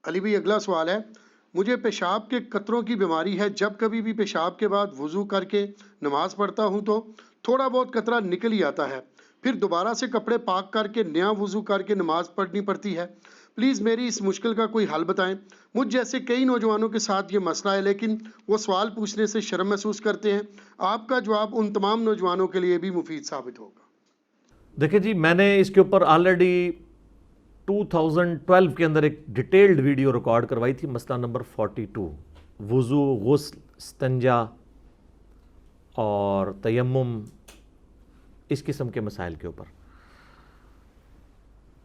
علی بھائی اگلا سوال ہے، مجھے پیشاب کے قطروں کی بیماری ہے، جب کبھی بھی پیشاب کے بعد وضو کر کے نماز پڑھتا ہوں تو تھوڑا بہت قطرہ نکل ہی آتا ہے، پھر دوبارہ سے کپڑے پاک کر کے نیا وضو کر کے نماز پڑھنی پڑتی ہے۔ پلیز میری اس مشکل کا کوئی حل بتائیں۔ مجھ جیسے کئی نوجوانوں کے ساتھ یہ مسئلہ ہے، لیکن وہ سوال پوچھنے سے شرم محسوس کرتے ہیں۔ آپ کا جواب ان تمام نوجوانوں کے لیے بھی مفید ثابت ہوگا۔ دیکھیں جی، میں نے اس کے اوپر آلریڈی 2012 کے اندر ایک ڈیٹیلڈ ویڈیو ریکارڈ کروائی تھی، مسئلہ نمبر 42، وضو، غسل، استنجا اور تیمم، اس قسم کے مسائل کے اوپر۔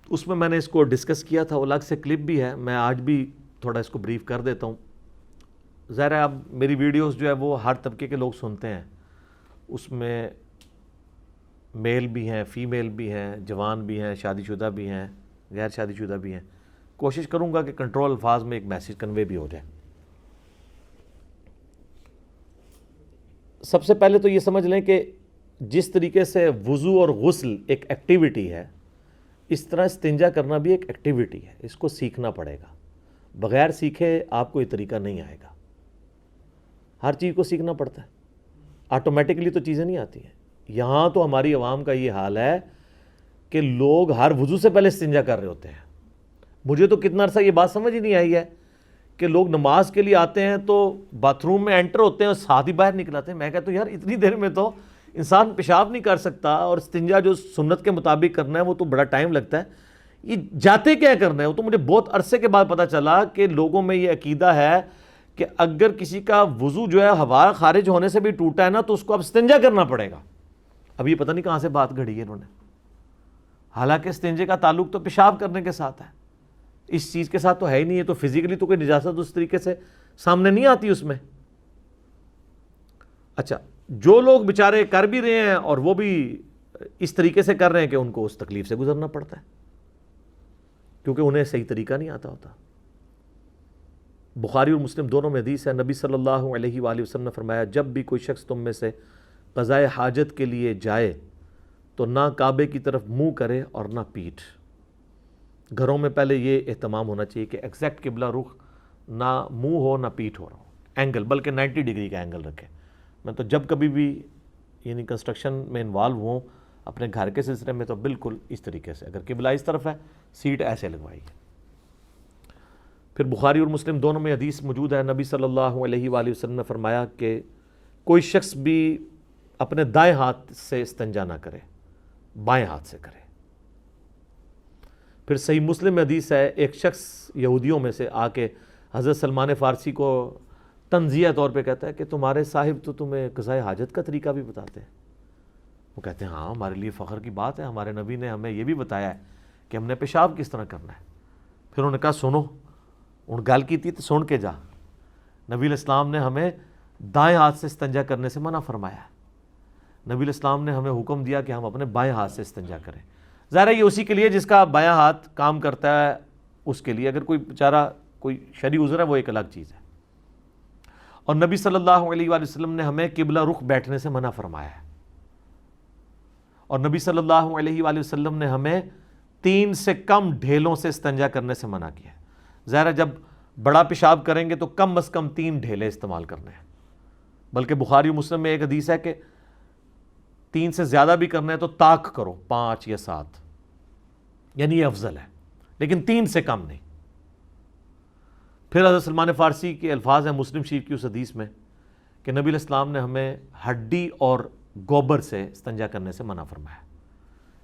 اس میں نے اس کو ڈسکس کیا تھا، وہ الگ سے کلپ بھی ہے، میں آج بھی تھوڑا اس کو بریف کر دیتا ہوں۔ ظاہر ہے اب میری ویڈیوز جو ہے وہ ہر طبقے کے لوگ سنتے ہیں، اس میں میل بھی ہیں، فیمیل بھی ہیں، جوان بھی ہیں، شادی شدہ بھی ہیں، غیر شادی شدہ بھی ہیں۔ کوشش کروں گا کہ کنٹرول الفاظ میں ایک میسیج کنوے بھی ہو جائے۔ سب سے پہلے تو یہ سمجھ لیں کہ جس طریقے سے وضو اور غسل ایک ایکٹیویٹی ہے، اس طرح استنجا کرنا بھی ایک ایکٹیویٹی ہے، اس کو سیکھنا پڑے گا۔ بغیر سیکھے آپ کو یہ طریقہ نہیں آئے گا۔ ہر چیز کو سیکھنا پڑتا ہے، آٹومیٹکلی تو چیزیں نہیں آتی ہیں۔ یہاں تو ہماری عوام کا یہ حال ہے کہ لوگ ہر وضو سے پہلے استنجا کر رہے ہوتے ہیں۔ مجھے تو کتنا عرصہ یہ بات سمجھ ہی نہیں آئی ہے کہ لوگ نماز کے لیے آتے ہیں تو باتھ روم میں انٹر ہوتے ہیں اور ساتھ ہی باہر نکل آتے ہیں۔ میں کہتا ہوں یار اتنی دیر میں تو انسان پیشاب نہیں کر سکتا، اور استنجا جو سنت کے مطابق کرنا ہے وہ تو بڑا ٹائم لگتا ہے، یہ جاتے کیا کرنا ہے؟ وہ تو مجھے بہت عرصے کے بعد پتہ چلا کہ لوگوں میں یہ عقیدہ ہے کہ اگر کسی کا وضو جو ہے ہوا خارج ہونے سے بھی ٹوٹا ہے نا تو اس کو اب استنجا کرنا پڑے گا۔ اب یہ پتہ نہیں کہاں سے بات گھڑی ہے انہوں نے، حالانکہ استنجے کا تعلق تو پیشاب کرنے کے ساتھ ہے، اس چیز کے ساتھ تو ہے ہی نہیں ہے، تو فزیکلی تو کوئی نجاست اس طریقے سے سامنے نہیں آتی اس میں۔ اچھا، جو لوگ بیچارے کر بھی رہے ہیں اور وہ بھی اس طریقے سے کر رہے ہیں کہ ان کو اس تکلیف سے گزرنا پڑتا ہے کیونکہ انہیں صحیح طریقہ نہیں آتا ہوتا۔ بخاری اور مسلم دونوں میں حدیث ہے، نبی صلی اللہ علیہ وآلہ وسلم نے فرمایا، جب بھی کوئی شخص تم میں سے قضائے حاجت کے لیے جائے تو نہ کعبے کی طرف منہ کرے اور نہ پیٹھ۔ گھروں میں پہلے یہ اہتمام ہونا چاہیے کہ ایگزیکٹ قبلہ رخ، نہ منہ ہو نہ پیٹھ ہو رہا ہو، اینگل بلکہ 90 ڈگری کا اینگل رکھے۔ میں تو جب کبھی بھی یعنی کنسٹرکشن میں انوالو ہوں اپنے گھر کے سلسلے میں تو بالکل اس طریقے سے، اگر قبلہ اس طرف ہے سیٹ ایسے لگوائی ہے۔ پھر بخاری اور مسلم دونوں میں حدیث موجود ہے، نبی صلی اللہ علیہ وآلہ وسلم نے فرمایا کہ کوئی شخص بھی اپنے دائیں ہاتھ سے استنجا نہ کرے، بائیں ہاتھ سے کرے۔ پھر صحیح مسلم میں حدیث ہے، ایک شخص یہودیوں میں سے آ کے حضرت سلمان فارسی کو تنزیہ طور پہ کہتا ہے کہ تمہارے صاحب تو تمہیں قضائے حاجت کا طریقہ بھی بتاتے ہیں۔ وہ کہتے ہیں ہاں، ہمارے لیے فخر کی بات ہے، ہمارے نبی نے ہمیں یہ بھی بتایا ہے کہ ہم نے پیشاب کس طرح کرنا ہے۔ پھر انہوں نے کہا سنو، ان گل کی تھی تو سن کے جا، نبی علیہ السلام نے ہمیں دائیں ہاتھ سے استنجا کرنے سے منع فرمایا ہے، نبی علیہ السلام نے ہمیں حکم دیا کہ ہم اپنے بائیں ہاتھ سے استنجا کریں۔ ظاہر ہے یہ اسی کے لیے جس کا بایاں ہاتھ کام کرتا ہے اس کے لیے، اگر کوئی بیچارہ کوئی شرعی عذر ہے وہ ایک الگ چیز ہے۔ اور نبی صلی اللہ علیہ وآلہ وسلم نے ہمیں قبلہ رخ بیٹھنے سے منع فرمایا ہے، اور نبی صلی اللہ علیہ وآلہ وسلم نے ہمیں 3 سے کم ڈھیلوں سے استنجا کرنے سے منع کیا ہے۔ ظاہر ہے جب بڑا پیشاب کریں گے تو کم از کم 3 ڈھیلے استعمال کرنے ہیں، بلکہ بخاری و مسلم میں ایک حدیث ہے کہ 3 سے زیادہ بھی کرنا ہے تو طاق کرو، 5 یا 7، یعنی یہ افضل ہے، لیکن 3 سے کم نہیں۔ پھر حضرت سلمان فارسی کے الفاظ ہیں مسلم شریف کی اس حدیث میں کہ نبی علیہ السلام نے ہمیں ہڈی اور گوبر سے استنجا کرنے سے منع فرمایا،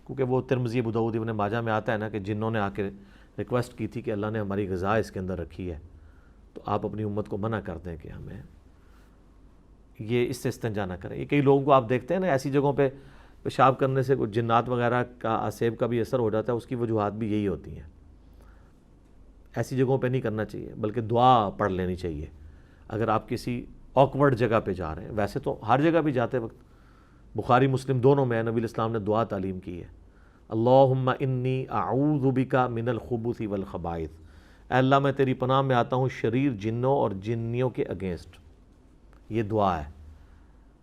کیونکہ وہ ترمذی، ابو داؤد، ابن ماجہ میں آتا ہے نا کہ جنہوں نے آ کے ریکویسٹ کی تھی کہ اللہ نے ہماری غذا اس کے اندر رکھی ہے تو آپ اپنی امت کو منع کر دیں کہ ہمیں یہ اس سے استنجا نہ کریں۔ یہ کئی لوگوں کو آپ دیکھتے ہیں نا ایسی جگہوں پہ پیشاب کرنے سے کوئی جنات وغیرہ کا آسیب کا بھی اثر ہو جاتا ہے، اس کی وجوہات بھی یہی ہوتی ہیں۔ ایسی جگہوں پہ نہیں کرنا چاہیے، بلکہ دعا پڑھ لینی چاہیے اگر آپ کسی آکورڈ جگہ پہ جا رہے ہیں۔ ویسے تو ہر جگہ بھی جاتے وقت بخاری مسلم دونوں میں نبی علیہ السلام نے دعا تعلیم کی ہے، اللہم انی اعوذ بک من الخبث والخبائث، اے اللہ میں تیری پناہ میں آتا ہوں شریر جنوں اور جنیوں کے اگینسٹ۔ یہ دعا ہے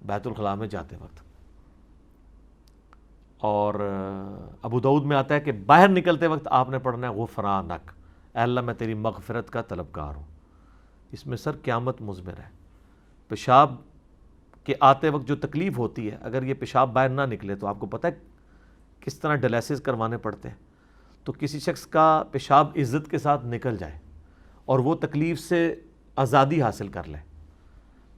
بیت الخلاء میں جاتے وقت۔ اور ابو داؤد میں آتا ہے کہ باہر نکلتے وقت آپ نے پڑھنا ہے غفرانک، اے اللہ میں تیری مغفرت کا طلبگار ہوں. اس میں سر قیامت مضمر ہے. پیشاب کے آتے وقت جو تکلیف ہوتی ہے، اگر یہ پیشاب باہر نہ نکلے تو آپ کو پتہ ہے کس طرح ڈیلیسس کروانے پڑتے ہیں. تو کسی شخص کا پیشاب عزت کے ساتھ نکل جائے اور وہ تکلیف سے آزادی حاصل کر لے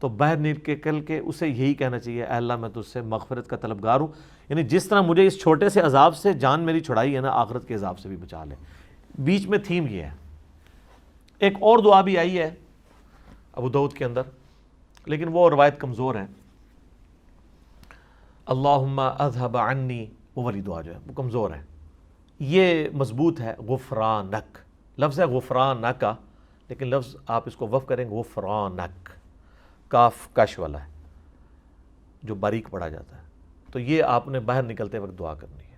تو باہر نکل کے اسے یہی کہنا چاہیے اے اللہ میں تجھ سے مغفرت کا طلبگار ہوں. یعنی جس طرح مجھے اس چھوٹے سے عذاب سے جان میری چھڑائی ہے نا، آخرت کے عذاب سے بھی بچا لے. بیچ میں تھیم یہ ہے. ایک اور دعا بھی آئی ہے ابو داؤد کے اندر، لیکن وہ روایت کمزور ہے. اللہم اذھب عنی، وہ والی دعا جو ہے وہ کمزور ہے. یہ مضبوط ہے غفرانک، لفظ ہے غفرانک کا، لیکن لفظ آپ اس کو وقف کریں غفرانک، کاف کش والا ہے جو باریک پڑھا جاتا ہے. تو یہ آپ نے باہر نکلتے وقت دعا کرنی ہے.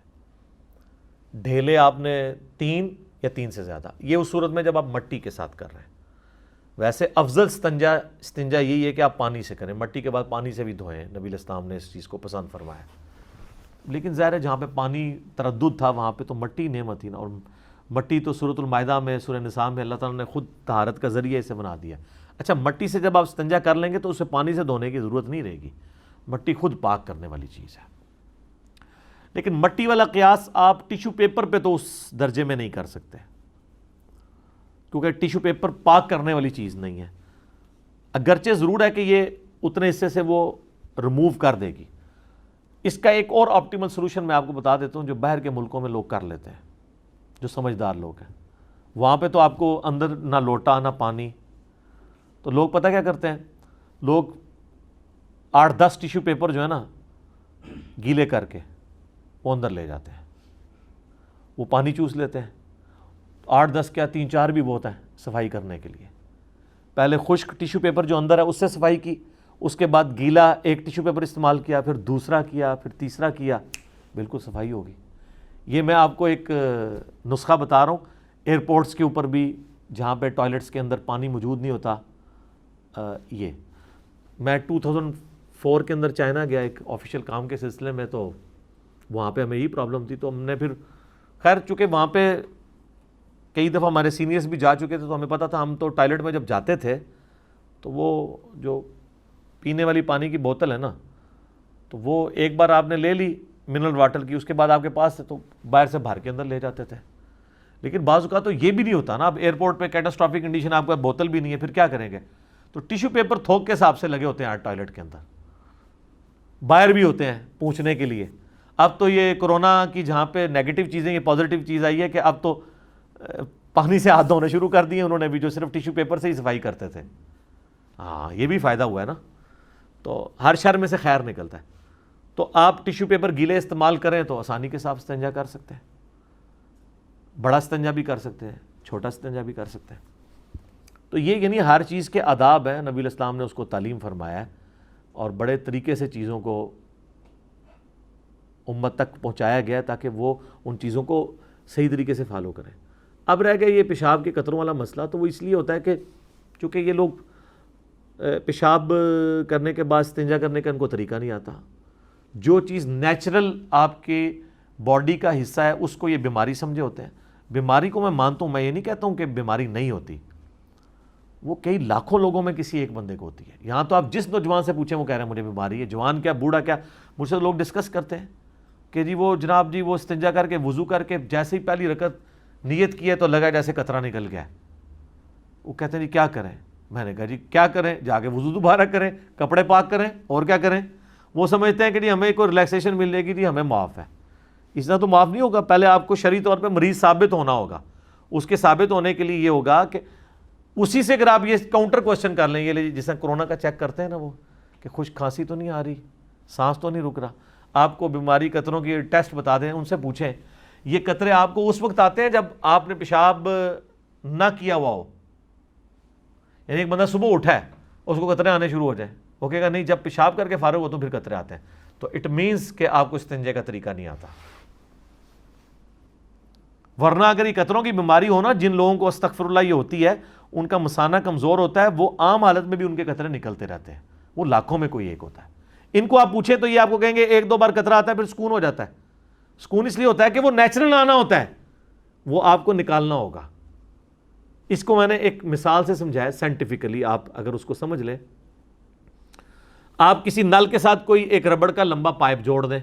ڈھیلے آپ نے 3 یا 3 سے زیادہ، یہ اس صورت میں جب آپ مٹی کے ساتھ کر رہے ہیں. ویسے افضل استنجا یہی ہے کہ آپ پانی سے کریں، مٹی کے بعد پانی سے بھی دھوئیں. نبی علیہ السلام نے اس چیز کو پسند فرمایا. لیکن ظاہر ہے جہاں پہ پانی تردد تھا وہاں پہ تو مٹی نعمت تھی نا، اور مٹی تو سورۃ المائدہ میں، سورہ نساء میں اللہ تعالیٰ نے خود طہارت کا ذریعہ اسے بنا دیا. اچھا، مٹی سے جب آپ استنجا کر لیں گے تو اسے پانی سے دھونے کی ضرورت نہیں رہے گی، مٹی خود پاک کرنے والی چیز ہے. لیکن مٹی والا قیاس آپ ٹیشو پیپر پہ تو اس درجے میں نہیں کر سکتے، کیونکہ ٹیشو پیپر پاک کرنے والی چیز نہیں ہے. اگرچہ ضرور ہے کہ یہ اتنے حصے سے وہ ریموو کر دے گی. اس کا ایک اور آپٹیمل سلوشن میں آپ کو بتا دیتا ہوں جو باہر کے ملکوں میں لوگ کر لیتے ہیں، جو سمجھدار لوگ ہیں. وہاں پہ تو آپ کو اندر نہ لوٹا نہ پانی، تو لوگ پتہ کیا کرتے ہیں، لوگ 8-10 ٹیشو پیپر جو ہے نا گیلے کر کے وہ اندر لے جاتے ہیں، وہ پانی چوس لیتے ہیں. 8-10 کیا 3-4 بھی بہت ہیں صفائی کرنے کے لیے. پہلے خشک ٹیشو پیپر جو اندر ہے اس سے صفائی کی، اس کے بعد گیلا ایک ٹیشو پیپر استعمال کیا، پھر دوسرا کیا، پھر تیسرا کیا، بالکل صفائی ہوگی. یہ میں آپ کو ایک نسخہ بتا رہا ہوں. ایئرپورٹس کے اوپر بھی جہاں پہ ٹوائلٹس کے اندر پانی موجود نہیں ہوتا، یہ میں 2004 کے اندر چائنا گیا ایک آفیشیل کام کے سلسلے میں، تو وہاں پہ ہمیں یہی پرابلم تھی. تو ہم نے پھر خیر چونکہ وہاں پہ کئی دفعہ ہمارے سینئرز بھی جا چکے تھے تو ہمیں پتہ تھا. ہم تو ٹوائلٹ میں جب جاتے تھے تو وہ جو پینے والی پانی کی بوتل ہے نا، تو وہ ایک بار آپ نے لے لی منرل واٹر کی، اس کے بعد آپ کے پاس تو باہر سے بھر کے اندر لے جاتے تھے. لیکن بعض اوقات تو یہ بھی نہیں ہوتا نا، اب ایئرپورٹ پہ کیٹاسٹرافک کنڈیشن، آپ کے پاس بوتل بھی نہیں ہے، پھر کیا کریں گے؟ تو ٹیشو پیپر تھوک کے حساب سے لگے ہوتے ہیں ٹوائلٹ کے اندر، باہر بھی ہوتے ہیں پوچھنے کے لیے. اب تو یہ کورونا کی جہاں پہ نیگیٹو چیزیں، یہ پازیٹیو چیز آئی ہے کہ اب تو پانی سے ہاتھ دھونے شروع کر دیے انہوں نے بھی، جو صرف ٹیشو پیپر سے ہی صفائی کرتے تھے. ہاں یہ بھی فائدہ ہوا ہے نا. تو ہر شر میں سے خیر نکلتا ہے. تو آپ ٹیشو پیپر گیلے استعمال کریں تو آسانی کے ساتھ استنجا کر سکتے ہیں. بڑا استنجا بھی کر سکتے ہیں، چھوٹا استنجا بھی کر سکتے ہیں. تو یہ یعنی ہر چیز کے آداب ہیں، نبی علیہ السلام نے اس کو تعلیم فرمایا ہے، اور بڑے طریقے سے چیزوں کو امت تک پہنچایا گیا تاکہ وہ ان چیزوں کو صحیح طریقے سے فالو کریں. اب رہ گیا یہ پیشاب کے قطروں والا مسئلہ، تو وہ اس لیے ہوتا ہے کہ چونکہ یہ لوگ پیشاب کرنے کے بعد استنجا کرنے کا ان کو طریقہ نہیں آتا. جو چیز نیچرل آپ کے باڈی کا حصہ ہے اس کو یہ بیماری سمجھے ہوتے ہیں. بیماری کو میں مانتا ہوں، میں یہ نہیں کہتا ہوں کہ بیماری نہیں ہوتی، وہ کئی لاکھوں لوگوں میں کسی ایک بندے کو ہوتی ہے. یہاں تو آپ جس نوجوان سے پوچھیں وہ کہہ رہے ہیں مجھے بیماری ہے، جوان کیا بوڑھا کیا. مجھ سے لوگ ڈسکس کرتے ہیں کہ جی وہ جناب جی وہ استنجا کر کے وضو کر کے جیسے ہی پہلی رکعت نیت کی ہے تو لگا جیسے قطرہ نکل گیا. وہ کہتے ہیں جی کیا کریں؟ میں نے کہا جی کیا کریں، جا کے وضو دوبارہ کریں، کپڑے پاک کریں، اور کیا کریں. وہ سمجھتے ہیں کہ جی ہمیں کوئی ریلیکسیشن مل جائے گی، جی ہمیں معاف ہے. اس طرح تو معاف نہیں ہوگا. پہلے آپ کو شرعی طور پہ مریض ثابت ہونا ہوگا. اس کے ثابت ہونے کے لیے یہ ہوگا کہ اسی سے اگر آپ یہ کاؤنٹر کوشچن کر لیں، یہ جس طرح کورونا کا چیک کرتے ہیں نا وہ، کہ خشک کھانسی تو نہیں آ رہی، سانس تو نہیں رک رہا، آپ کو بیماری قطروں کی ٹیسٹ بتا دیں، ان سے پوچھیں. یہ قطرے آپ کو اس وقت آتے ہیں جب آپ نے پیشاب نہ کیا ہوا ہو. یعنی ایک بندہ صبح اٹھا ہے اس کو قطرے آنے شروع ہو جائیں، وہ کہے گا نہیں جب پیشاب کر کے فارغ ہو تو پھر قطرے آتے ہیں، تو اٹ مینس کہ آپ کو استنجے کا طریقہ نہیں آتا. ورنہ اگر یہ قطروں کی بیماری ہو نا، جن لوگوں کو استغفر اللہ یہ ہوتی ہے، ان کا مثانہ کمزور ہوتا ہے، وہ عام حالت میں بھی ان کے قطرے نکلتے رہتے ہیں، وہ لاکھوں میں کوئی ایک ہوتا ہے. ان کو آپ پوچھیں تو یہ آپ کو کہیں گے 1-2 بار قطرہ آتا ہے پھر سکون ہو جاتا ہے. سکون اس لیے ہوتا ہے کہ وہ نیچرل آنا ہوتا ہے، وہ آپ کو نکالنا ہوگا. اس کو میں نے ایک مثال سے سمجھایا سائنٹیفکلی، آپ اگر اس کو سمجھ لیں، آپ کسی نل کے ساتھ کوئی ایک ربڑ کا لمبا پائپ جوڑ دیں،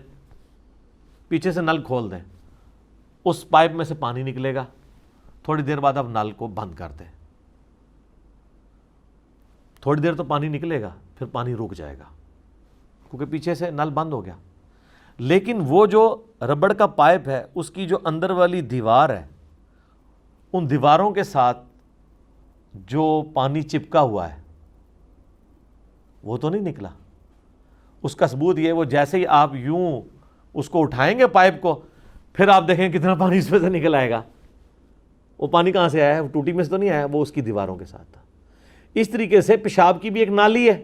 پیچھے سے نل کھول دیں، اس پائپ میں سے پانی نکلے گا، تھوڑی دیر بعد آپ نل کو بند کر دیں، تھوڑی دیر تو پانی نکلے گا، پھر پانی رک جائے گا کیونکہ پیچھے سے نل بند ہو گیا۔ لیکن وہ جو ربڑ کا پائپ ہے، اس کی جو اندر والی دیوار ہے، ان دیواروں کے ساتھ جو پانی چپکا ہوا ہے وہ تو نہیں نکلا۔ اس کا ثبوت یہ، وہ جیسے ہی آپ یوں اس کو اٹھائیں گے پائپ کو، پھر آپ دیکھیں کتنا پانی اس میں سے نکل آئے گا۔ وہ پانی کہاں سے آیا ہے؟ وہ ٹوٹی میں سے تو نہیں آیا، وہ اس کی دیواروں کے ساتھ تھا۔ اس طریقے سے پیشاب کی بھی ایک نالی ہے۔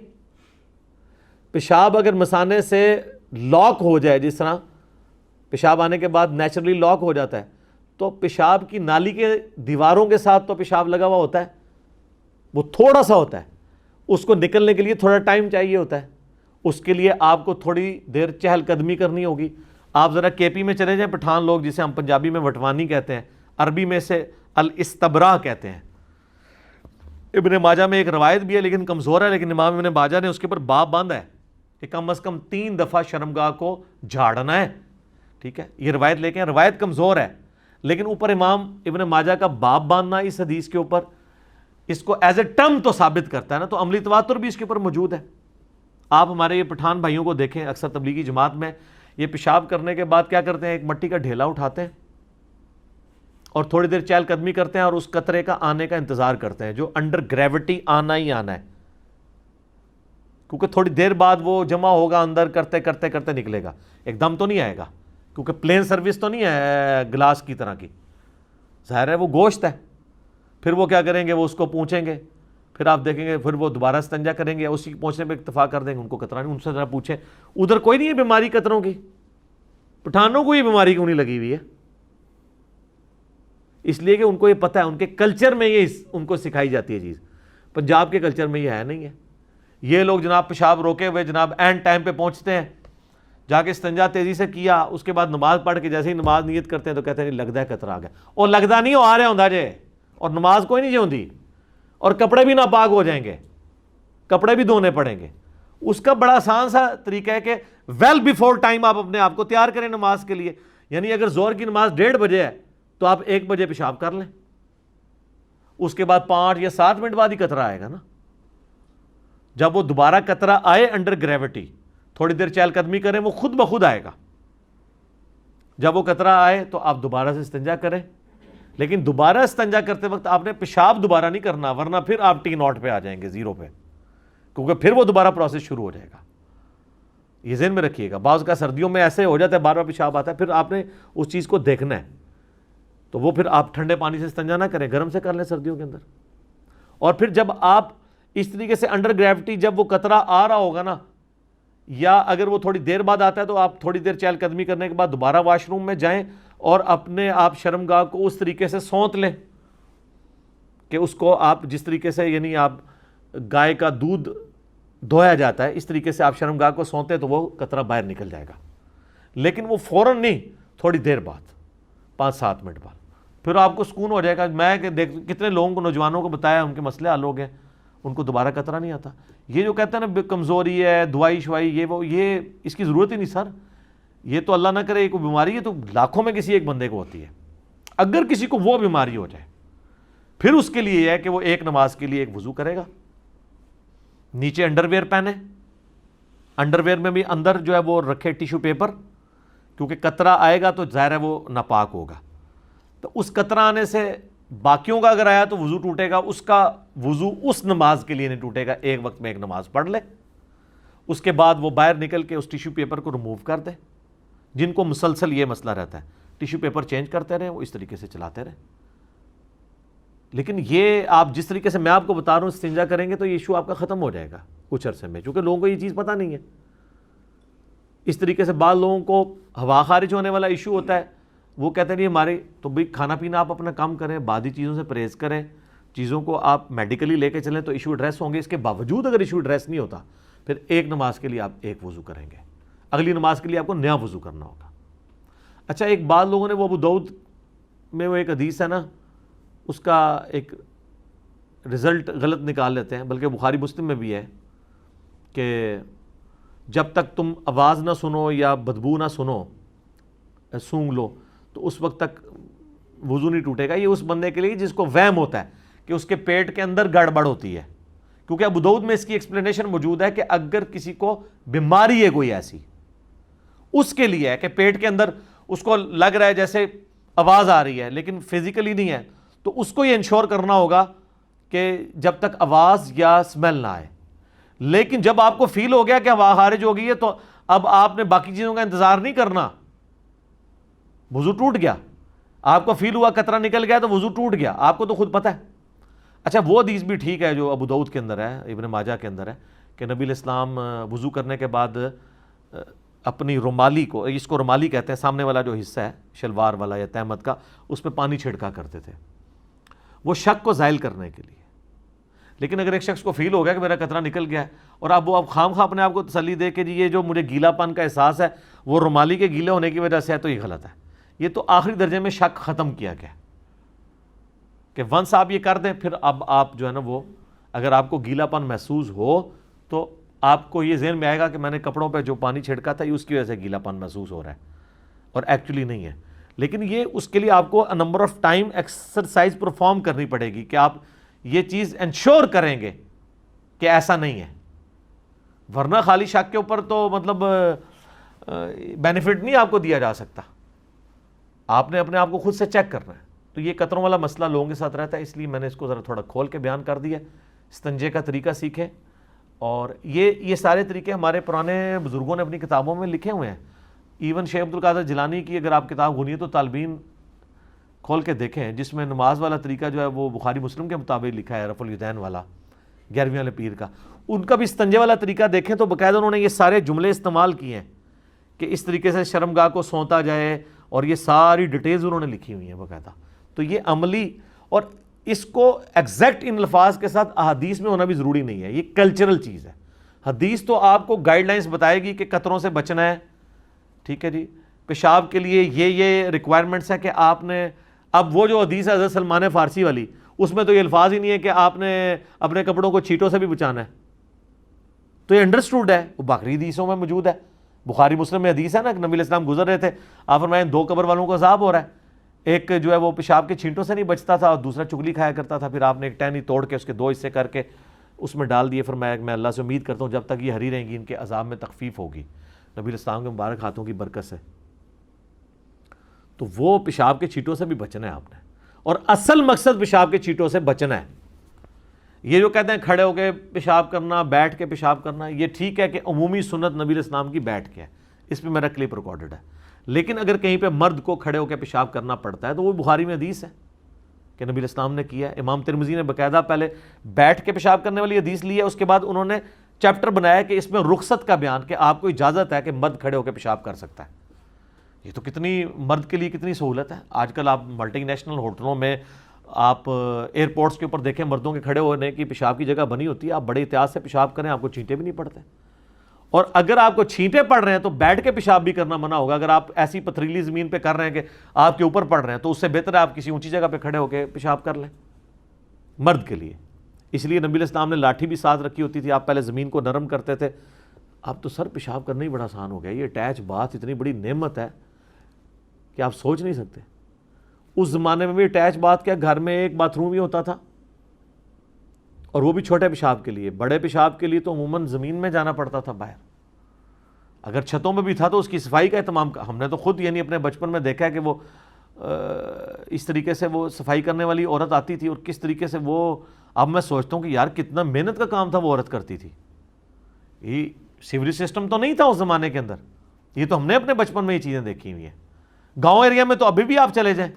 پیشاب اگر مثانے سے لاک ہو جائے، جس طرح پیشاب آنے کے بعد نیچرلی لاک ہو جاتا ہے، تو پیشاب کی نالی کے دیواروں کے ساتھ تو پیشاب لگا ہوا ہوتا ہے، وہ تھوڑا سا ہوتا ہے، اس کو نکلنے کے لیے تھوڑا ٹائم چاہیے ہوتا ہے، اس کے لیے آپ کو تھوڑی دیر چہل قدمی کرنی ہوگی۔ آپ ذرا کے پی میں چلے جائیں، پٹھان لوگ جسے ہم پنجابی میں وٹوانی کہتے ہیں، عربی میں سے الاستبراء کہتے ہیں۔ ابن ماجہ میں ایک روایت بھی ہے لیکن کمزور ہے، لیکن امام ابن ماجہ نے اس کے اوپر باب باندھا ہے کہ کم از کم 3 دفعہ شرمگاہ کو جھاڑنا ہے، ٹھیک ہے، یہ روایت لے کے ہیں، روایت کمزور ہے لیکن اوپر امام ابن ماجہ کا باب باندھنا اس حدیث کے اوپر اس کو ایز اے ٹرم تو ثابت کرتا ہے نا، تو عملی تواتر بھی اس کے اوپر موجود ہے۔ آپ ہمارے یہ پٹھان بھائیوں کو دیکھیں، اکثر تبلیغی جماعت میں یہ پیشاب کرنے کے بعد کیا کرتے ہیں، ایک مٹی کا ڈھیلا اٹھاتے ہیں اور تھوڑی دیر چہل قدمی کرتے ہیں اور اس قطرے کا آنے کا انتظار کرتے ہیں، جو انڈر گریوٹی آنا ہی آنا ہے، کیونکہ تھوڑی دیر بعد وہ جمع ہوگا اندر، کرتے کرتے کرتے نکلے گا، ایک دم تو نہیں آئے گا کیونکہ پلین سروس تو نہیں ہے گلاس کی طرح کی، ظاہر ہے وہ گوشت ہے۔ پھر وہ کیا کریں گے، وہ اس کو پوچھیں گے، پھر آپ دیکھیں گے پھر وہ دوبارہ استنجا کریں گے، اسی پہنچنے پہ اکتفا کر دیں گے، ان کو قطرہ نہیں، ان سے ذرا پوچھیں ادھر کوئی نہیں ہے بیماری قطروں کی، پٹھانوں کو یہ بیماری کیوں نہیں لگی ہوئی ہے؟ اس لیے کہ ان کو یہ پتہ ہے، ان کے کلچر میں یہ ان کو سکھائی جاتی ہے چیز، پنجاب کے کلچر میں یہ ہے نہیں ہے۔ یہ لوگ جناب پیشاب روکے ہوئے جناب اینڈ ٹائم پہ پہنچتے ہیں، جا کے استنجا تیزی سے کیا، اس کے بعد نماز پڑھ کے جیسے ہی نماز نیت کرتے ہیں تو کہتے ہیں نہیں لگتا ہے قطرہ آ گیا، اور لگتا نہیں ہو آ رہا ہوں جے، اور نماز کوئی نہیں ہوندی، اور کپڑے بھی ناپاک ہو جائیں گے، کپڑے بھی دھونے پڑیں گے۔ اس کا بڑا آسان سا طریقہ ہے کہ ویل بیفور ٹائم آپ اپنے آپ کو تیار کریں نماز کے لیے، یعنی اگر زہر کی نماز 1:30 بجے ہے تو آپ 1 بجے پیشاب کر لیں، اس کے بعد 5 یا 7 منٹ بعد ہی قطرہ آئے گا نا۔ جب وہ دوبارہ قطرہ آئے انڈر گریوٹی، تھوڑی دیر چہل قدمی کریں، وہ خود بخود آئے گا۔ جب وہ قطرہ آئے تو آپ دوبارہ سے استنجا کریں، لیکن دوبارہ استنجا کرتے وقت آپ نے پیشاب دوبارہ نہیں کرنا، ورنہ پھر آپ T0 پہ آ جائیں گے، 0 پہ، کیونکہ پھر وہ دوبارہ پروسیس شروع ہو جائے گا۔ یہ ذہن میں رکھیے گا، بعض کا سردیوں میں ایسے ہو جاتا ہے، بار بار پیشاب آتا ہے، پھر آپ نے اس چیز کو دیکھنا ہے، تو وہ پھر آپ ٹھنڈے پانی سے استنجا نہ کریں، گرم سے کر لیں سردیوں کے اندر۔ اور پھر جب آپ اس طریقے سے انڈر گریوٹی جب وہ قطرہ آ رہا ہوگا نا، یا اگر وہ تھوڑی دیر بعد آتا ہے تو آپ تھوڑی دیر چہل قدمی کرنے کے بعد دوبارہ واش روم میں جائیں اور اپنے آپ شرمگاہ کو اس طریقے سے سونت لیں کہ اس کو آپ جس طریقے سے، یعنی آپ گائے کا دودھ دھویا جاتا ہے اس طریقے سے آپ شرمگاہ کو سونتے تو وہ قطرہ باہر نکل جائے گا، لیکن وہ فوراً نہیں، تھوڑی دیر بعد، 5-7 منٹ بعد، پھر آپ کو سکون ہو جائے گا۔ میں کتنے لوگوں کو، نوجوانوں کو بتایا، ان کے مسئلے حل ہو گئے، ان کو دوبارہ قطرہ نہیں آتا۔ یہ جو کہتے ہیں نا کمزوری ہے، دوائی شوائی، یہ وہ، یہ اس کی ضرورت ہی نہیں سر، یہ تو اللہ نہ کرے کوئی بیماری ہے تو لاکھوں میں کسی ایک بندے کو ہوتی ہے۔ اگر کسی کو وہ بیماری ہو جائے پھر اس کے لیے یہ ہے کہ وہ ایک نماز کے لیے ایک وضو کرے گا، نیچے انڈر ویئر پہنے، انڈر ویئر میں بھی اندر جو ہے وہ رکھے ٹیشو پیپر، کیونکہ قطرہ آئے گا تو ظاہر ہے وہ ناپاک ہوگا، تو اس قطرہ آنے سے باقیوں کا اگر آیا تو وضو ٹوٹے گا، اس کا وضو اس نماز کے لیے نہیں ٹوٹے گا، ایک وقت میں ایک نماز پڑھ لے، اس کے بعد وہ باہر نکل کے اس ٹیشو پیپر کو ریموو کر دے۔ جن کو مسلسل یہ مسئلہ رہتا ہے ٹیشو پیپر چینج کرتے رہیں، وہ اس طریقے سے چلاتے رہیں۔ لیکن یہ آپ جس طریقے سے میں آپ کو بتا رہا ہوں استنجا کریں گے تو یہ ایشو آپ کا ختم ہو جائے گا کچھ عرصے میں، چونکہ لوگوں کو یہ چیز پتہ نہیں ہے۔ اس طریقے سے بعض لوگوں کو ہوا خارج ہونے والا ایشو ہوتا ہے، وہ کہتے ہیں نہیں ہمارے تو بھائی کھانا پینا آپ اپنا کام کریں، بعدی چیزوں سے پرہیز کریں، چیزوں کو آپ میڈیکلی لے کے چلیں تو ایشو ایڈریس ہوں گے۔ اس کے باوجود اگر ایشو ایڈریس نہیں ہوتا پھر ایک نماز کے لیے آپ ایک وضو کریں گے، اگلی نماز کے لیے آپ کو نیا وضو کرنا ہوگا۔ اچھا، ایک بعض لوگوں نے وہ ابو داؤد میں وہ ایک حدیث ہے نا، اس کا ایک رزلٹ غلط نکال لیتے ہیں، بلکہ بخاری مسلم میں بھی ہے کہ جب تک تم آواز نہ سنو یا بدبو نہ سنو، سونگ لو، تو اس وقت تک وضو نہیں ٹوٹے گا۔ یہ اس بندے کے لیے جس کو وہم ہوتا ہے کہ اس کے پیٹ کے اندر گڑبڑ ہوتی ہے، کیونکہ ابو داؤد میں اس کی ایکسپلینیشن موجود ہے کہ اگر کسی کو بیماری ہے کوئی ایسی، اس کے لیے ہے کہ پیٹ کے اندر اس کو لگ رہا ہے جیسے آواز آ رہی ہے لیکن فزیکلی نہیں ہے، تو اس کو یہ انشور کرنا ہوگا کہ جب تک آواز یا اسمیل نہ آئے۔ لیکن جب آپ کو فیل ہو گیا کہ آواز خارج ہو گئی ہے تو اب آپ نے باقی چیزوں کا انتظار نہیں کرنا، وضو ٹوٹ گیا۔ آپ کو فیل ہوا قطرہ نکل گیا تو وضو ٹوٹ گیا، آپ کو تو خود پتہ ہے۔ اچھا وہ حدیث بھی ٹھیک ہے جو ابو داؤد کے اندر ہے، ابن ماجہ کے اندر ہے، کہ نبی علیہ السلام وضو کرنے کے بعد اپنی رومالی کو، اس کو رومالی کہتے ہیں، سامنے والا جو حصہ ہے شلوار والا یا تہمت کا، اس پہ پانی چھڑکا کرتے تھے، وہ شک کو زائل کرنے کے لیے۔ لیکن اگر ایک شخص کو فیل ہو گیا کہ میرا قطرہ نکل گیا ہے، اور اب وہ خام خواہ اپنے آپ کو تسلی دے کہ جی یہ جو مجھے گیلا پن کا احساس ہے وہ رومالی کے گیلے ہونے کی وجہ سے ہے، تو یہ غلط ہے۔ یہ تو آخری درجے میں شک ختم کیا گیا کہ ونس آپ یہ کر دیں، پھر اب آپ جو ہے نا وہ، اگر آپ کو گیلا پن محسوس ہو تو آپ کو یہ ذہن میں آئے گا کہ میں نے کپڑوں پہ جو پانی چھڑکا تھا یہ اس کی وجہ سے گیلا پن محسوس ہو رہا ہے، اور ایکچولی نہیں ہے۔ لیکن یہ اس کے لیے آپ کو number of time exercise perform کرنی پڑے گی کہ آپ یہ چیز انشور کریں گے کہ ایسا نہیں ہے، ورنہ خالی شک کے اوپر تو مطلب بینیفٹ نہیں آپ کو دیا جا سکتا، آپ نے اپنے آپ کو خود سے چیک کرنا ہے۔ تو یہ قطروں والا مسئلہ لوگوں کے ساتھ رہتا ہے، اس لیے میں نے اس کو ذرا تھوڑا کھول کے بیان کر دیا۔ استنجے کا طریقہ سیکھیں، اور یہ سارے طریقے ہمارے پرانے بزرگوں نے اپنی کتابوں میں لکھے ہوئے ہیں۔ ایون شیخ عبد القادر جیلانی کی اگر آپ کتاب غنیۃ الطالبین کھول کے دیکھیں، جس میں نماز والا طریقہ جو ہے وہ بخاری مسلم کے مطابق لکھا ہے، رفع الیدین والا 11ویں والے پیر کا، ان کا بھی استنجے والا طریقہ دیکھیں تو باقاعدہ انہوں نے یہ سارے جملے استعمال کیے ہیں کہ اس طریقے سے شرمگاہ کو سونتا جائے، اور یہ ساری ڈیٹیلز انہوں نے لکھی ہوئی ہیں باقاعدہ۔ تو یہ عملی، اور اس کو ایگزیکٹ ان الفاظ کے ساتھ احادیث میں ہونا بھی ضروری نہیں ہے، یہ کلچرل چیز ہے۔ حدیث تو آپ کو گائیڈ لائنز بتائے گی کہ قطروں سے بچنا ہے، ٹھیک ہے جی، پیشاب کے لیے یہ ریکوائرمنٹس ہے کہ آپ نے، اب وہ جو حدیث ہے حضرت سلمان فارسی والی، اس میں تو یہ الفاظ ہی نہیں ہے کہ آپ نے اپنے کپڑوں کو چیٹوں سے بھی بچانا ہے، تو یہ انڈرسٹوڈ ہے، وہ باقی حدیثوں میں موجود ہے۔ بخاری مسلم میں حدیث ہے نا کہ نبی علیہ السلام گزر رہے تھے، آپ فرمائیں 2 قبر والوں کو عذاب ہو رہا ہے، ایک جو ہے وہ پیشاب کے چھینٹوں سے نہیں بچتا تھا اور دوسرا چگلی کھایا کرتا تھا، پھر آپ نے ایک ٹہنی توڑ کے اس کے 2 حصے کر کے اس میں ڈال دیے، فرمایا کہ میں اللہ سے امید کرتا ہوں جب تک یہ ہری رہیں گی ان کے عذاب میں تخفیف ہوگی، نبی علیہ السلام کے مبارک ہاتھوں کی برکت سے۔ تو وہ پیشاب کے چھینٹوں سے بھی بچنا ہے آپ نے، اور اصل مقصد پیشاب کے چھینٹوں سے بچنا ہے۔ یہ جو کہتے ہیں کھڑے ہو کے پیشاب کرنا، بیٹھ کے پیشاب کرنا، یہ ٹھیک ہے کہ عمومی سنت نبی علیہ السلام کی بیٹھ کے ہے، اس پہ میرا کلپ ریکارڈڈ ہے، لیکن اگر کہیں پہ مرد کو کھڑے ہو کے پیشاب کرنا پڑتا ہے تو وہ بخاری میں حدیث ہے کہ نبی علیہ السلام نے کیا ہے۔ امام ترمذی نے باقاعدہ پہلے بیٹھ کے پیشاب کرنے والی حدیث لی ہے، اس کے بعد انہوں نے چیپٹر بنایا کہ اس میں رخصت کا بیان، کہ آپ کو اجازت ہے کہ مرد کھڑے ہو کے پیشاب کر سکتا ہے۔ یہ تو کتنی مرد کے لیے کتنی سہولت ہے۔ آج کل آپ ملٹی نیشنل ہوٹلوں میں، آپ ایئرپورٹس کے اوپر دیکھیں، مردوں کے کھڑے ہونے کی پیشاب کی جگہ بنی ہوتی ہے، آپ بڑے احتیاط سے پیشاب کریں، آپ کو چھینٹے بھی نہیں پڑتے، اور اگر آپ کو چھینٹے پڑ رہے ہیں تو بیٹھ کے پیشاب بھی کرنا منع ہوگا۔ اگر آپ ایسی پتھریلی زمین پہ کر رہے ہیں کہ آپ کے اوپر پڑ رہے ہیں تو اس سے بہتر ہے آپ کسی اونچی جگہ پہ کھڑے ہو کے پیشاب کر لیں مرد کے لیے۔ اس لیے نبی علیہ السلام نے لاٹھی بھی ساتھ رکھی ہوتی تھی، آپ پہلے زمین کو نرم کرتے تھے۔ اب تو سر پیشاب کرنا ہی بڑا آسان ہو گیا، یہ اٹیچ باتھ اتنی بڑی نعمت ہے کہ آپ سوچ نہیں سکتے۔ اس زمانے میں بھی اٹیچ باتھ کیا، گھر میں ایک باتھ روم ہی ہوتا تھا، اور وہ بھی چھوٹے پیشاب کے لیے۔ بڑے پیشاب کے لیے تو عموماً زمین میں جانا پڑتا تھا باہر، اگر چھتوں میں بھی تھا تو اس کی صفائی کا اہتمام ہم نے تو خود یعنی اپنے بچپن میں دیکھا ہے کہ وہ اس طریقے سے وہ صفائی کرنے والی عورت آتی تھی، اور کس طریقے سے وہ، اب میں سوچتا ہوں کہ یار کتنا محنت کا کام تھا وہ عورت کرتی تھی۔ یہ سیوریج سسٹم تو نہیں تھا اس زمانے کے اندر، یہ تو ہم نے اپنے بچپن میں یہ چیزیں دیکھی ہوئی ہیں۔ گاؤں ایریا میں تو ابھی بھی آپ چلے جائیں،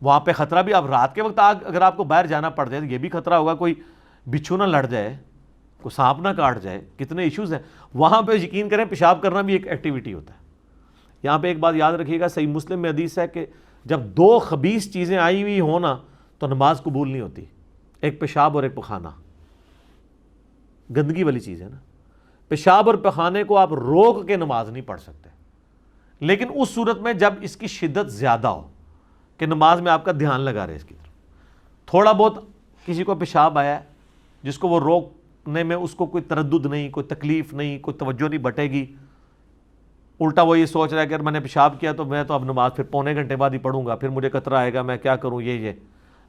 وہاں پہ خطرہ بھی، آپ رات کے وقت اگر آپ کو باہر جانا پڑ جائے تو یہ بھی خطرہ ہوگا کوئی بچھو نہ لڑ جائے، کوئی سانپ نہ کاٹ جائے، کتنے ایشوز ہیں وہاں پہ۔ یقین کریں پیشاب کرنا بھی ایک ایکٹیویٹی ہوتا ہے۔ یہاں پہ ایک بات یاد رکھیے گا، صحیح مسلم میں حدیث ہے کہ جب 2 خبیث چیزیں آئی ہوئی ہوں نا تو نماز قبول نہیں ہوتی، ایک پیشاب اور ایک پخانہ، گندگی والی چیز ہے نا۔ پیشاب اور پخانے کو آپ روک کے نماز نہیں پڑھ سکتے، لیکن اس صورت میں جب اس کی شدت زیادہ ہو کہ نماز میں آپ کا دھیان لگا رہے اس کی طرف، تھوڑا بہت کسی کو پیشاب آیا ہے جس کو وہ روکنے میں اس کو کوئی تردد نہیں, کوئی تکلیف نہیں, کوئی توجہ نہیں بٹے گی. الٹا وہ یہ سوچ رہا ہے کہ اگر میں نے پیشاب کیا تو میں تو اب نماز پھر پونے گھنٹے بعد ہی پڑھوں گا, پھر مجھے قطرہ آئے گا, میں کیا کروں. یہ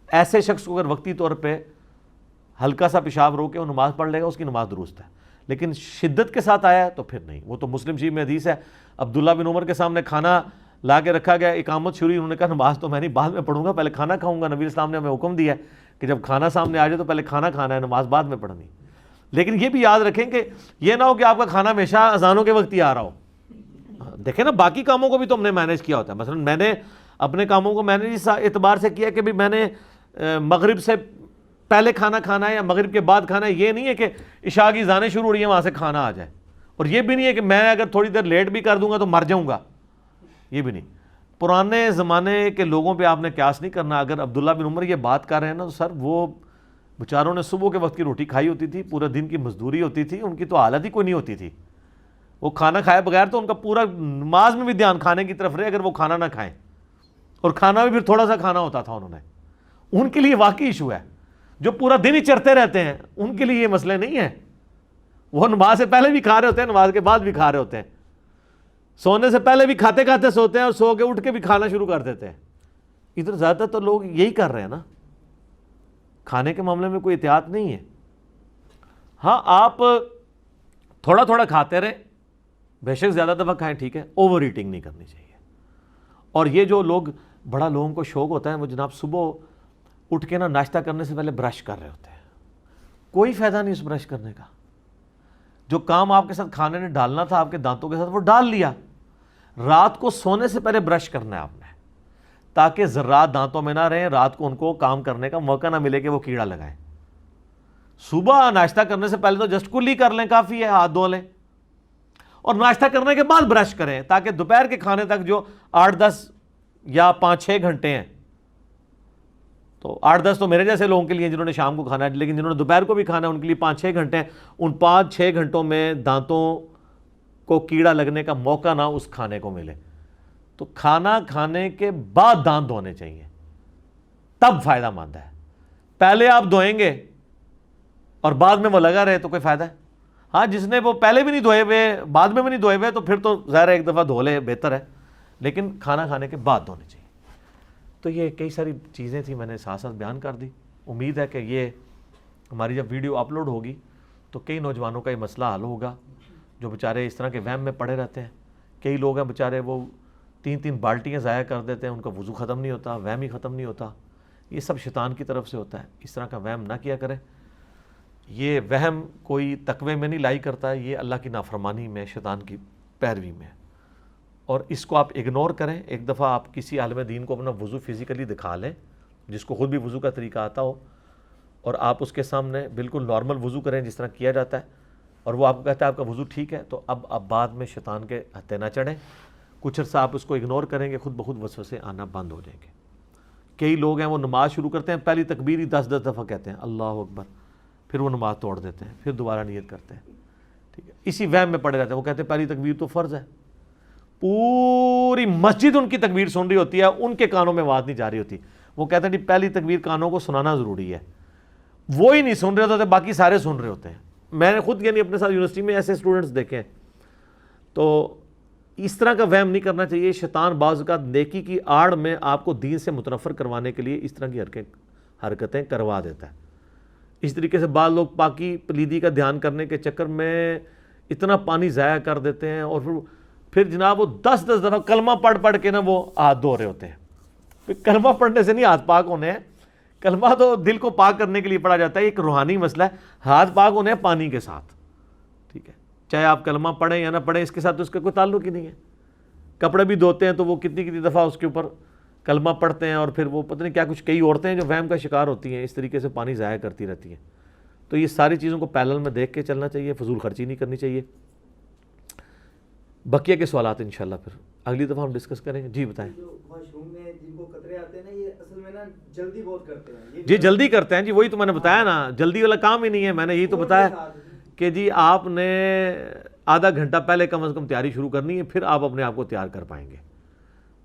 ایسے شخص کو اگر وقتی طور پہ ہلکا سا پیشاب روکے وہ نماز پڑھ لے گا, اس کی نماز درست ہے. لیکن شدت کے ساتھ آیا ہے تو پھر نہیں. وہ تو مسلم شریف میں حدیث ہے, عبداللہ بن عمر کے سامنے کھانا لا کے رکھا گیا, اقامت شروع, انہوں نے کہا نماز تو میں نہیں, بعد میں پڑھوں گا, پہلے کھانا کھاؤں گا. نبی اسلام نے ہمیں حکم دیا ہے کہ جب کھانا سامنے آ جائے تو پہلے کھانا کھانا ہے, نماز بعد میں پڑھنی. لیکن یہ بھی یاد رکھیں کہ یہ نہ ہو کہ آپ کا کھانا ہمیشہ اذانوں کے وقت ہی آ رہا ہو. دیکھیں نا, باقی کاموں کو بھی تو ہم نے مینیج کیا ہوتا ہے. مثلا میں نے اپنے کاموں کو مینیج اس اعتبار سے کیا کہ بھی میں نے مغرب سے پہلے کھانا کھانا ہے یا مغرب کے بعد کھانا ہے. یہ نہیں ہے کہ عشاء کی اذانیں شروع ہو رہی ہیں وہاں سے کھانا آ جائے, اور یہ بھی نہیں ہے کہ میں اگر تھوڑی دیر لیٹ بھی کر دوں گا تو مر جاؤں گا, یہ بھی نہیں. پرانے زمانے کے لوگوں پہ آپ نے قیاس نہیں کرنا. اگر عبداللہ بن عمر یہ بات کر رہے ہیں نا, تو سر وہ بیچاروں نے صبح کے وقت کی روٹی کھائی ہوتی تھی, پورے دن کی مزدوری ہوتی تھی, ان کی تو حالت ہی کوئی نہیں ہوتی تھی. وہ کھانا کھائے بغیر تو ان کا پورا نماز میں بھی دھیان کھانے کی طرف رہے اگر وہ کھانا نہ کھائیں, اور کھانا بھی پھر تھوڑا سا کھانا ہوتا تھا انہوں نے. ان کے لیے واقعی ایشو ہے. جو پورا دن ہی چرتے رہتے ہیں ان کے لیے یہ مسئلے نہیں ہیں. وہ نماز سے پہلے بھی کھا رہے ہوتے ہیں, نماز کے بعد بھی کھا رہے ہوتے ہیں, سونے سے پہلے بھی کھاتے کھاتے سوتے ہیں, اور سو کے اٹھ کے بھی کھانا شروع کر دیتے ہیں. ادھر زیادہ تو لوگ یہی کر رہے ہیں نا, کھانے کے معاملے میں کوئی احتیاط نہیں ہے. ہاں آپ تھوڑا تھوڑا کھاتے رہیں, بے شک زیادہ دفعہ کھائیں ٹھیک ہے, اوور ایٹنگ نہیں کرنی چاہیے. اور یہ جو لوگ بڑا لوگوں کو شوق ہوتا ہے, وہ جناب صبح اٹھ کے نا ناشتہ کرنے سے پہلے برش کر رہے ہوتے ہیں. کوئی فائدہ نہیں اس برش کرنے کا. جو کام آپ کے ساتھ کھانے نے ڈالنا تھا آپ کے دانتوں کے ساتھ وہ ڈال لیا. رات کو سونے سے پہلے برش کرنا ہے آپ نے, تاکہ ذرات دانتوں میں نہ رہیں, رات کو ان کو کام کرنے کا موقع نہ ملے کہ وہ کیڑا لگائیں. صبح ناشتہ کرنے سے پہلے تو جسٹ کلی کر لیں, کافی ہے, ہاتھ دھو لیں, اور ناشتہ کرنے کے بعد برش کریں, تاکہ دوپہر کے کھانے تک جو 8-10 یا 5-6 گھنٹے ہیں, تو 8-10 تو میرے جیسے لوگوں کے لیے جنہوں نے شام کو کھانا ہے, لیکن جنہوں نے دوپہر کو بھی کھانا ہے ان کے لیے 5-6 گھنٹے ہیں. ان 5-6 گھنٹوں میں دانتوں کو کیڑا لگنے کا موقع نہ اس کھانے کو ملے. تو کھانا کھانے کے بعد دانت دھونے چاہیے, تب فائدہ مند ہے. پہلے آپ دھوئیں گے اور بعد میں وہ لگا رہے تو کوئی فائدہ ہے؟ ہاں, جس نے وہ پہلے بھی نہیں دھوئے ہوئے بعد میں بھی نہیں دھوئے ہوئے تو پھر تو ظاہر ہے ایک دفعہ دھو لے بہتر ہے, لیکن کھانا کھانے کے بعد دھونے چاہیے. تو یہ کئی ساری چیزیں تھیں, میں نے ساتھ ساتھ بیان کر دی. امید ہے کہ یہ ہماری جب ویڈیو اپلوڈ ہوگی تو کئی نوجوانوں کا یہ مسئلہ حل ہوگا جو بیچارے اس طرح کے وہم میں پڑے رہتے ہیں. کئی لوگ ہیں بیچارے وہ 3 بالٹیاں ضائع کر دیتے ہیں, ان کا وضو ختم نہیں ہوتا, وہم ہی ختم نہیں ہوتا. یہ سب شیطان کی طرف سے ہوتا ہے. اس طرح کا وہم نہ کیا کریں. یہ وہم کوئی تقوی میں نہیں لائی کرتا ہے, یہ اللہ کی نافرمانی میں, شیطان کی پیروی میں. اور اس کو آپ اگنور کریں. ایک دفعہ آپ کسی عالم دین کو اپنا وضو فزیکلی دکھا لیں, جس کو خود بھی وضو کا طریقہ آتا ہو, اور آپ اس کے سامنے بالکل نارمل وضو کریں جس طرح کیا جاتا ہے, اور وہ آپ کو کہتا ہے آپ کا وضو ٹھیک ہے, تو اب بعد میں شیطان کے ہتھے نہ چڑھیں. کچھ عرصہ آپ اس کو اگنور کریں گے, خود بخود وسوسے آنا بند ہو جائیں گے. کئی لوگ ہیں وہ نماز شروع کرتے ہیں, پہلی تکبیر ہی 10 دفعہ کہتے ہیں اللہ اکبر, پھر وہ نماز توڑ دیتے ہیں, پھر دوبارہ نیت کرتے ہیں. ٹھیک ہے, اسی وہم میں پڑے رہتے ہیں. وہ کہتے ہیں پہلی تکبیر تو فرض ہے. پوری مسجد ان کی تکبیر سن رہی ہوتی ہے, ان کے کانوں میں آواز نہیں جا رہی ہوتی. وہ کہتے ہیں پہلی تکبیر کانوں کو سنانا ضروری ہے. وہی نہیں سن رہے ہوتے, باقی سارے سن رہے ہوتے ہیں. میں نے خود یعنی اپنے ساتھ یونیورسٹی میں ایسے اسٹوڈنٹس دیکھے ہیں. تو اس طرح کا وہم نہیں کرنا چاہیے. شیطان بعض اوقات نیکی کی آڑ میں آپ کو دین سے متنفر کروانے کے لیے اس طرح کی حرکتیں کروا دیتا ہے. اس طریقے سے بعض لوگ پاکی پلیدی کا دھیان کرنے کے چکر میں اتنا پانی ضائع کر دیتے ہیں, اور پھر جناب وہ 10 دفعہ کلمہ پڑھ کے نا وہ ہاتھ دھو رہے ہوتے ہیں. پھر کلمہ پڑھنے سے نہیں ہاتھ پاک ہونے ہیں, کلمہ تو دل کو پاک کرنے کے لیے پڑھا جاتا ہے, ایک روحانی مسئلہ ہے. ہاتھ پاک ہونے ہیں پانی کے ساتھ. ٹھیک ہے, چاہے آپ کلمہ پڑھیں یا نہ پڑھیں, اس کے ساتھ تو اس کا کوئی تعلق ہی نہیں ہے. کپڑے بھی دھوتے ہیں تو وہ کتنی دفعہ اس کے اوپر کلمہ پڑھتے ہیں, اور پھر وہ پتہ نہیں کیا کچھ. کئی عورتیں ہیں جو وہم کا شکار ہوتی ہیں, اس طریقے سے پانی ضائع کرتی رہتی ہیں. تو یہ ساری چیزوں کو پیرلل میں دیکھ کے چلنا چاہیے, فضول خرچی نہیں کرنی چاہیے. بقیہ کے سوالات انشاءاللہ پھر اگلی دفعہ ہم ڈسکس کریں گے. جی بتائیں. واش روم میں جن کو قطرے آتے ہیں نا, یہ اصل میں نا جلدی بہت کرتے ہیں. جی جلدی کرتے ہیں جی, وہی تو میں نے بتایا نا, جلدی والا کام ہی نہیں ہے. میں نے یہی تو بتایا کہ جی آپ نے آدھا گھنٹہ پہلے کم از کم تیاری شروع کرنی ہے, پھر آپ اپنے آپ کو تیار کر پائیں گے.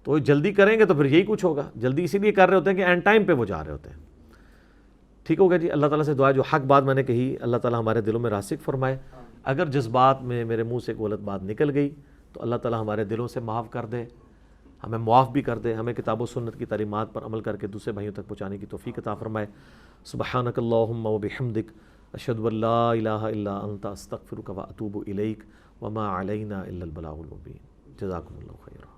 تو جلدی کریں گے تو پھر یہی کچھ ہوگا. جلدی اسی لیے کر رہے ہوتے ہیں کہ اینڈ ٹائم پہ وہ جا رہے ہوتے ہیں. ٹھیک ہو گیا جی. اللہ تعالیٰ سے دعا ہے جو حق بات میں نے کہی اللہ تعالیٰ ہمارے دلوں میں راسخ فرمائے. اگر جس بات میں میرے منہ سے غلط بات نکل گئی تو اللہ تعالیٰ ہمارے دلوں سے معاف کر دے, ہمیں معاف بھی کر دے, ہمیں کتاب و سنت کی تعلیمات پر عمل کر کے دوسرے بھائیوں تک پہنچانے کی توفیق عطا فرمائے. سبحانک اللہم و بحمدک اشہد ان لا الہ الا انت استغفرک و اتوب الیک وما علینا الا البلاغ المبین. جزاکم اللہ خیرا.